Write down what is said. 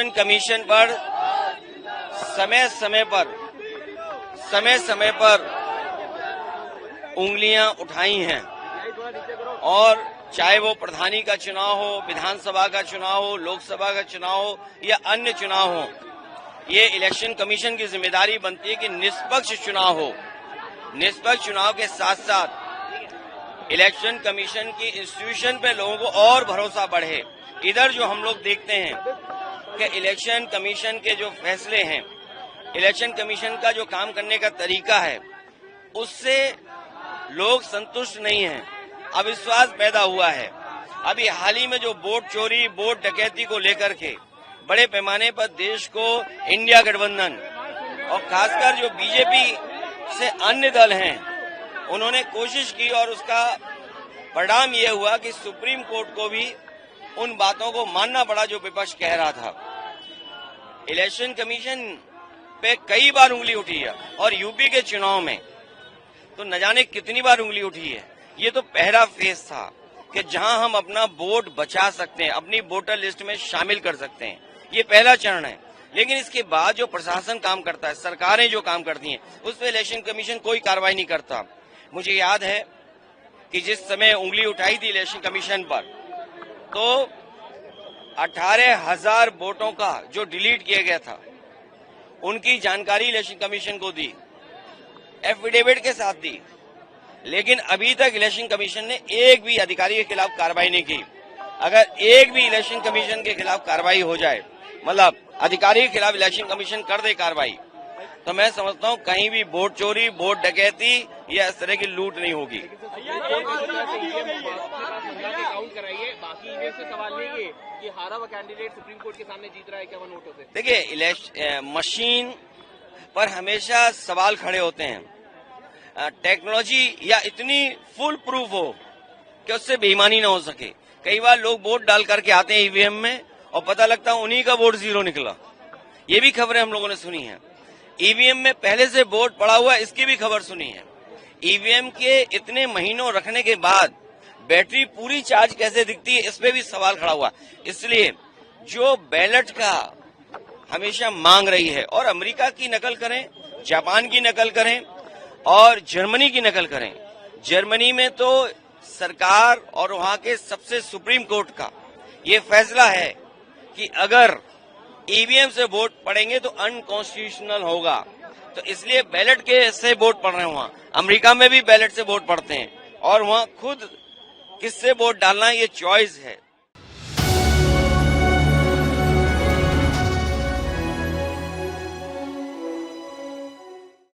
Election commission पर समय समय पर उंगलियां उठाई हैं, और चाहे वो प्रधानी का चुनाव हो, विधानसभा का चुनाव हो, लोकसभा का चुनाव हो या अन्य चुनाव हो, ये इलेक्शन कमीशन की जिम्मेदारी बनती है कि निष्पक्ष चुनाव हो। निष्पक्ष चुनाव के साथ साथ इलेक्शन कमीशन की इंस्टीट्यूशन पे लोगों को और भरोसा बढ़े। इधर जो हम लोग देखते हैं कि इलेक्शन कमीशन के जो फैसले हैं, इलेक्शन कमीशन का जो काम करने का तरीका है, उससे लोग संतुष्ट नहीं हैं, अविश्वास पैदा हुआ है। अभी हाल ही में जो वोट चोरी, वोट डकैती को लेकर के बड़े पैमाने पर देश को इंडिया गठबंधन और खासकर जो बीजेपी से अन्य दल हैं, उन्होंने कोशिश की और उसका परिणाम ये हुआ कि सुप्रीम कोर्ट को भी उन बातों को मानना पड़ा जो विपक्ष कह रहा था। इलेक्शन कमीशन पे कई बार उंगली उठी है और यूपी के चुनाव में तो न जाने कितनी बार उंगली उठी है। ये तो पहला फेज था कि जहां हम अपना वोट बचा सकते हैं, अपनी वोटर लिस्ट में शामिल कर सकते हैं, ये पहला चरण है। लेकिन इसके बाद जो प्रशासन काम करता है, सरकारें जो काम करती हैं, उस पर इलेक्शन कमीशन कोई कार्रवाई नहीं करता। मुझे याद है कि जिस समय उंगली उठाई थी इलेक्शन कमीशन पर, तो 18,000 वोटों का जो डिलीट किया गया था, उनकी जानकारी इलेक्शन कमीशन को दी, एफिडेविट के साथ दी। लेकिन अभी तक इलेक्शन कमीशन ने एक भी अधिकारी के खिलाफ कार्रवाई नहीं की। अगर एक भी इलेक्शन कमीशन के खिलाफ कार्रवाई हो जाए, मतलब अधिकारी के खिलाफ इलेक्शन कमीशन कर दे कार्रवाई, तो मैं समझता हूं कहीं भी वोट चोरी, वोट डकैती या इस तरह की लूट नहीं होगी। कि हारा हुआ कैंडिडेट सुप्रीम कोर्ट के सामने जीत रहा है 51 वोटों से। देखिए, मशीन पर हमेशा सवाल खड़े होते हैं। टेक्नोलॉजी या इतनी फुल प्रूफ हो कि उससे बेईमानी ना हो सके। कई बार लोग वोट डाल करके आते हैं ईवीएम में और पता लगता है उन्हीं का वोट 0 निकला। ये भी खबरें हम लोगों ने सुनी है। ईवीएम में पहले से वोट पड़ा हुआ, इसकी भी खबर सुनी है। ईवीएम के इतने महीनों रखने के बाद बैटरी पूरी चार्ज कैसे दिखती है, इस पे भी सवाल खड़ा हुआ। इसलिए जो बैलेट का हमेशा मांग रही है, और अमेरिका की नकल करें, जापान की नकल करें और जर्मनी की नकल करें। जर्मनी में तो सरकार और वहां के सबसे सुप्रीम कोर्ट का ये फैसला है कि अगर ईवीएम से वोट पड़ेंगे तो अनकॉन्स्टिट्यूशनल होगा। तो इसलिए बैलेट के से वोट पड़ रहे हैं वहां। अमेरिका में भी बैलेट से वोट पड़ते हैं और वहां खुद किससे वोट डालना ये चॉइस है।